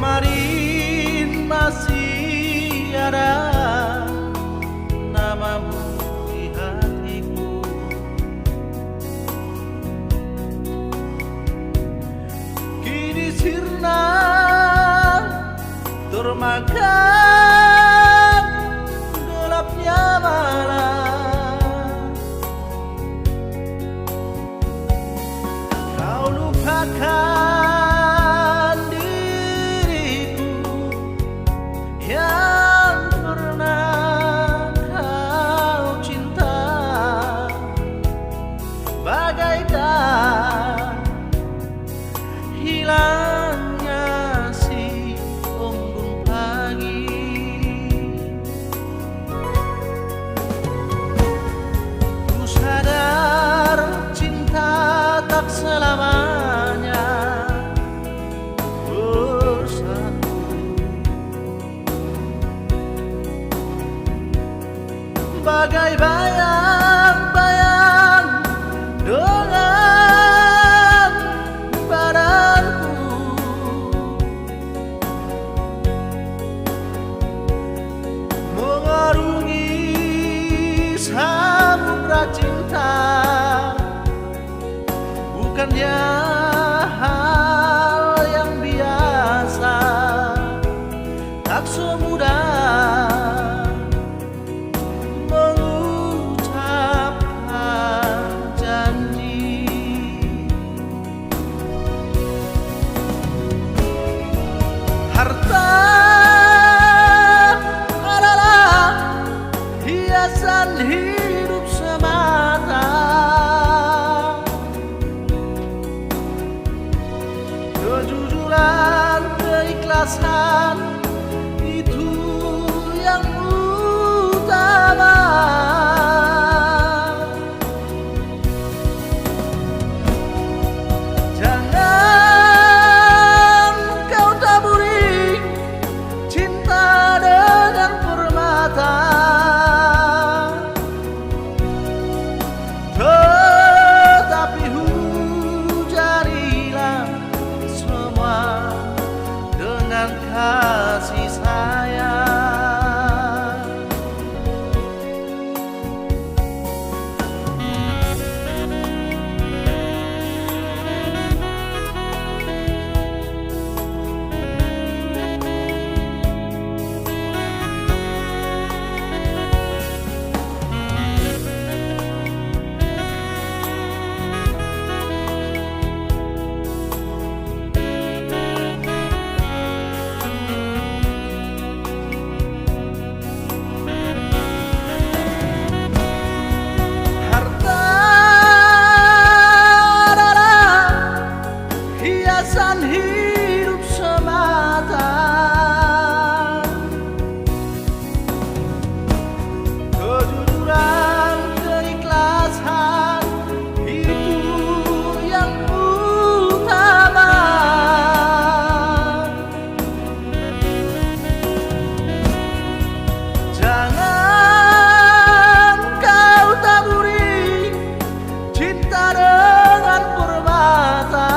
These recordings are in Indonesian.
kemarin masih ada namamu di hatiku. Kini sirna termakan gelapnya malam. Kau lupakan diriku yang pernah kau cinta, bagaikan hilangnya si embun pagi. Ku sadar cinta tak selamanya bersatu, bagai bayang-bayang dengan badanku. Mengarungi samudra cinta bukannya hal yang biasa, tak semudah mengucapkan janji. Harta adalah hiasan hidup semata. Kejujuran, keikhlasan itu yang utama. Jangan kau taburi cinta dengan permata, tetapi hujanilah semua dengan kasih sayang. Harta adalah hiasan hidup semata. Kejujuran, keikhlasan itu yang utama. Jangan kau taburi cinta dengan permata,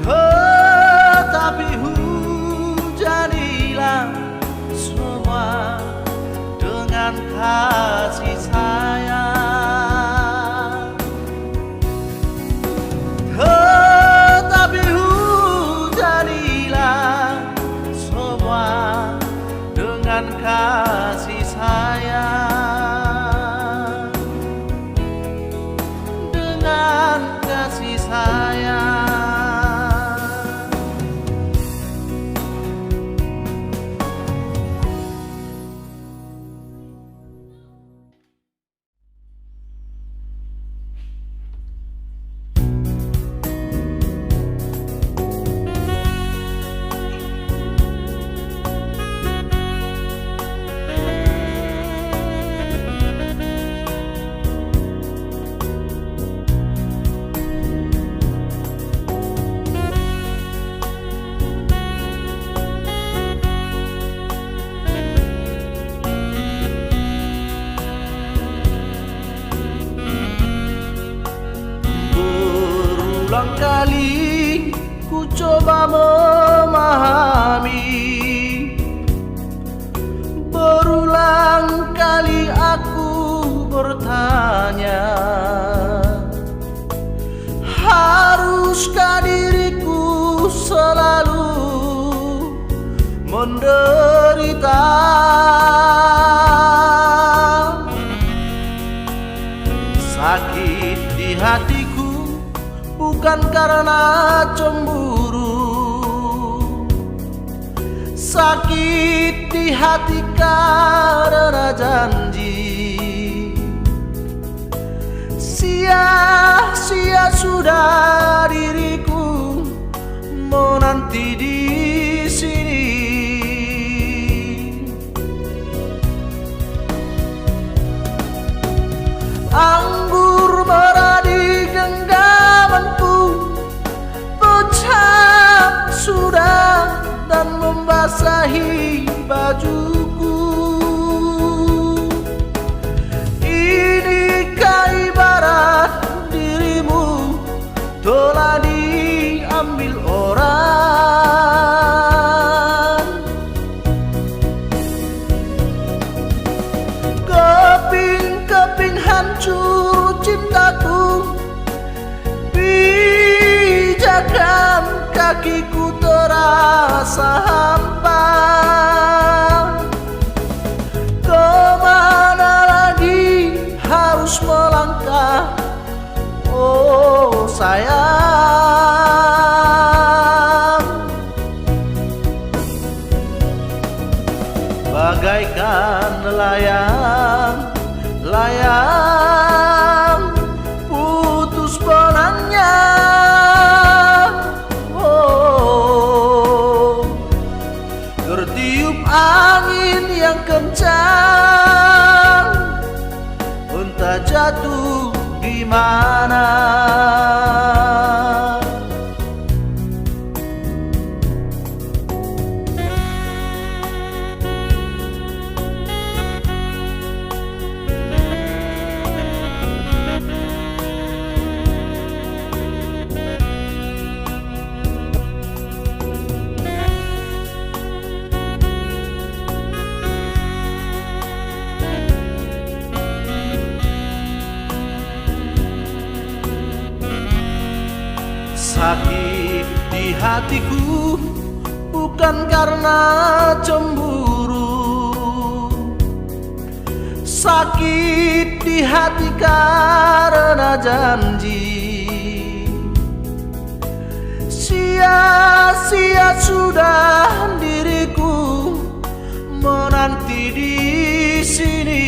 tetapi hujanilah semua dengan kasih sayang. Tetapi hujanilah semua dengan kasih sayang, dengan kasih sayang. Berulang kali coba memahami. Berulang kali aku bertanya, haruskah diriku selalu menderita? Sakit di hatiku bukan karena cemburu, sakit di hati karena janji. Sia-sia sudah diriku menanti di sini. Anggur merah di genggamanku pecah sudah dan membasahi bajuku. Inikah ibarat dirimu telah diambil orang? Keping-keping hancur cintaku, pijakan kakiku terasa hampa. Kemana lagi harus melangkah, oh sayang? Bagaikan layang putus benangnya, tertiup angin yang kencang, entah jatuh di mana. Sakit di hatiku bukan karena cemburu, sakit di hati karena janji. Sia-sia sudah diriku menanti di sini.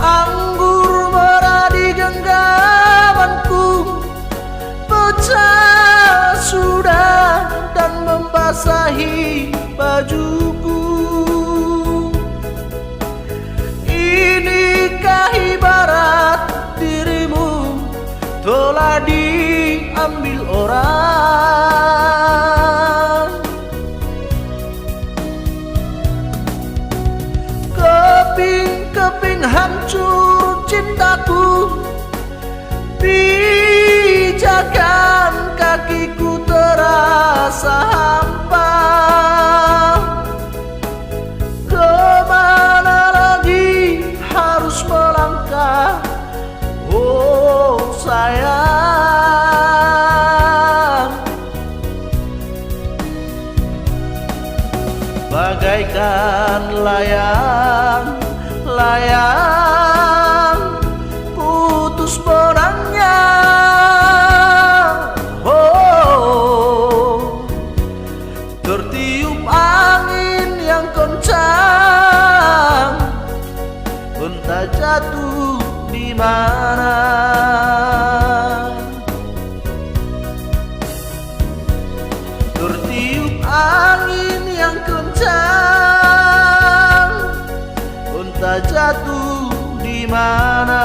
Anggur merah di genggamanku pecah sudah dan membasahi bajuku. Inikah ibarat dirimu telah diambil orang? Keping-keping hancur cintaku, pijakan kakiku terasa hampa. Kemana lagi harus melangkah, oh sayang? Bagaikan layang putus benangnya, tertiup angin yang kencang, entah jatuh di mana. Tertiup angin yang kencang, entah jatuh di mana.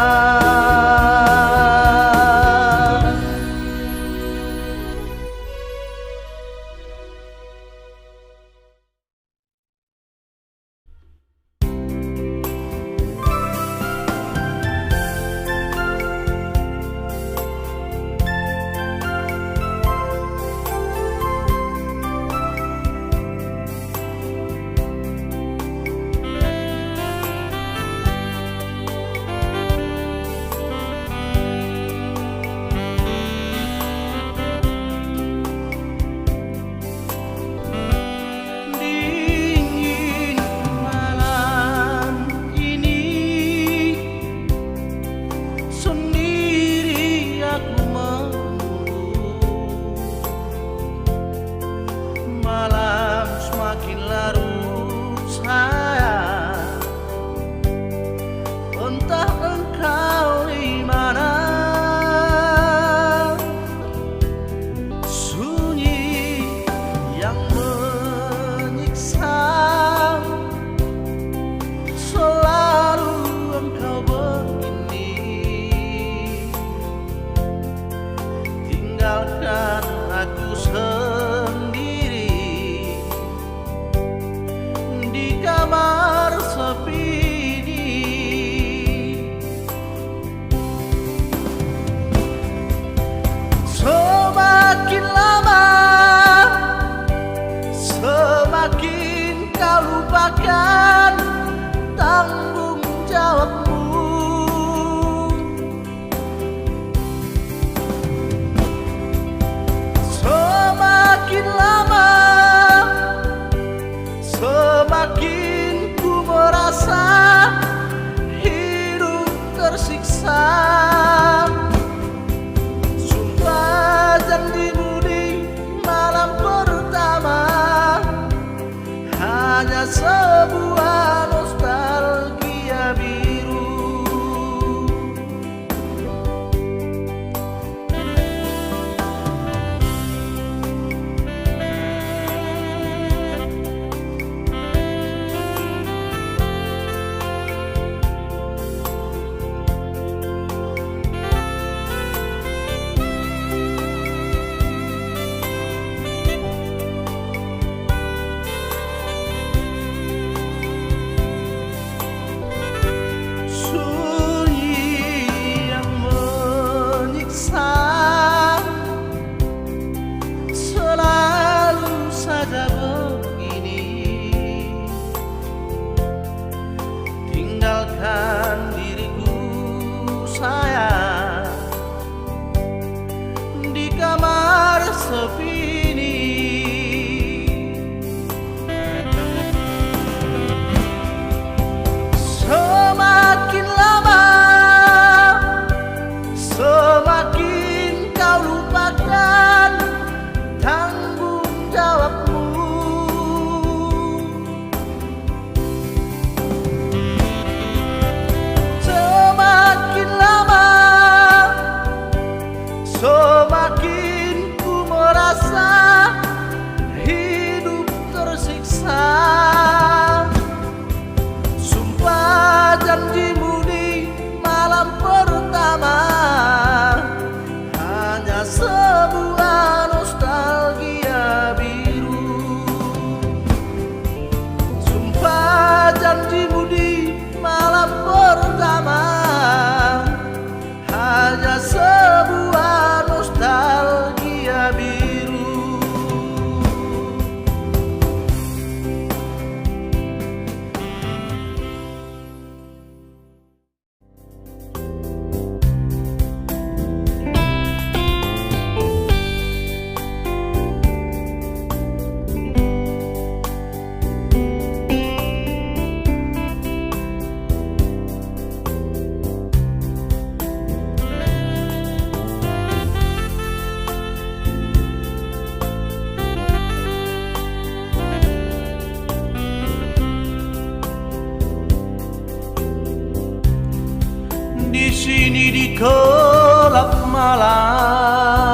Di sini di gelap malam,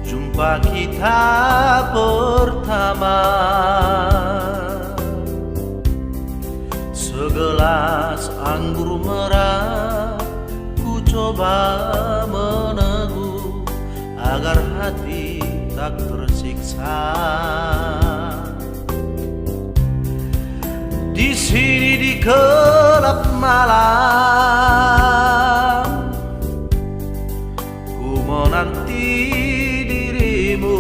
jumpa kita pertama. Segelas anggur merah ku coba meneguk agar hati tak tersiksa. Di sini di gelap malam, ku menanti dirimu.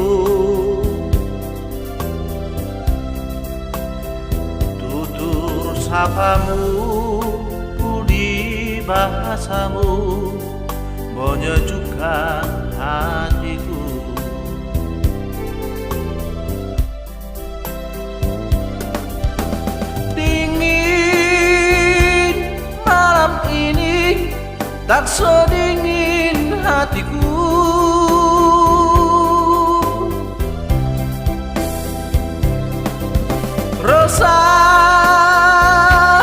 Tutur sapamu, budi bahasamu menyejukkan hatiku. Tak sedingin hatiku, resah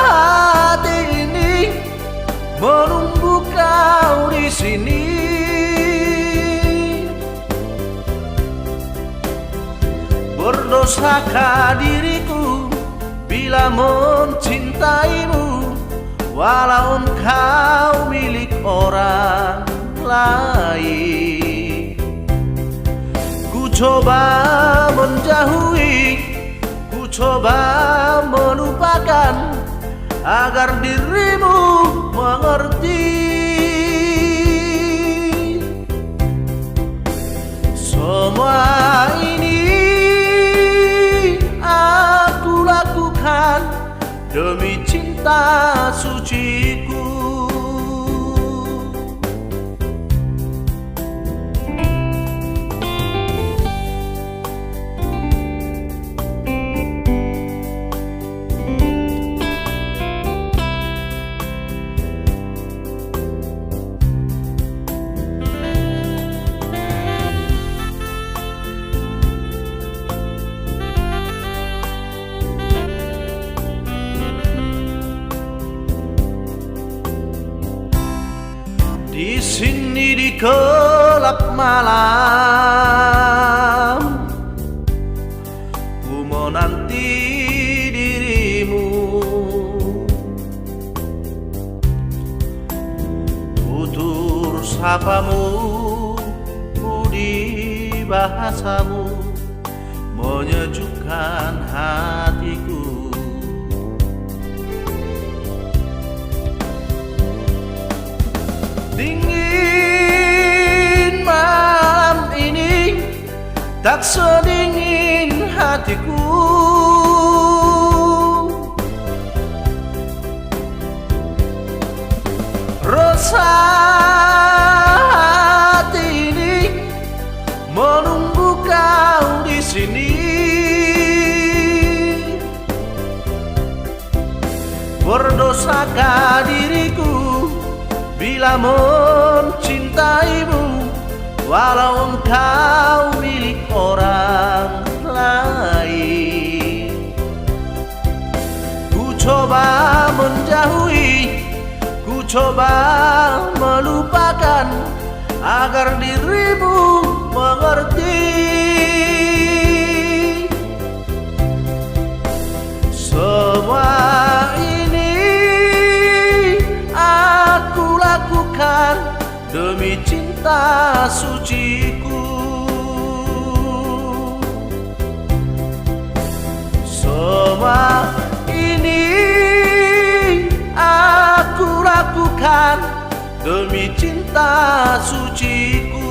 hati ini menunggu kau di sini. Berdosakah diriku bila mencintaimu, walau engkau milik orang lain. Ku coba menjauhi, ku coba melupakan agar dirimu mengerti. Semua ini aku lakukan demi cinta suciku. Di sini di gelap malam, ku menanti dirimu. Tutur sapamu, budi bahasamu menyejukkan hatiku. Dingin malam ini, tak sedingin hatiku. Resah hati ini menunggu kau di sini. Berdosakah diriku bila mencintaimu, walau engkau milik orang lain. Ku coba menjauhi, ku coba melupakan agar dirimu mengerti. Semua demi cinta suciku. Semua ini aku lakukan demi cinta suciku.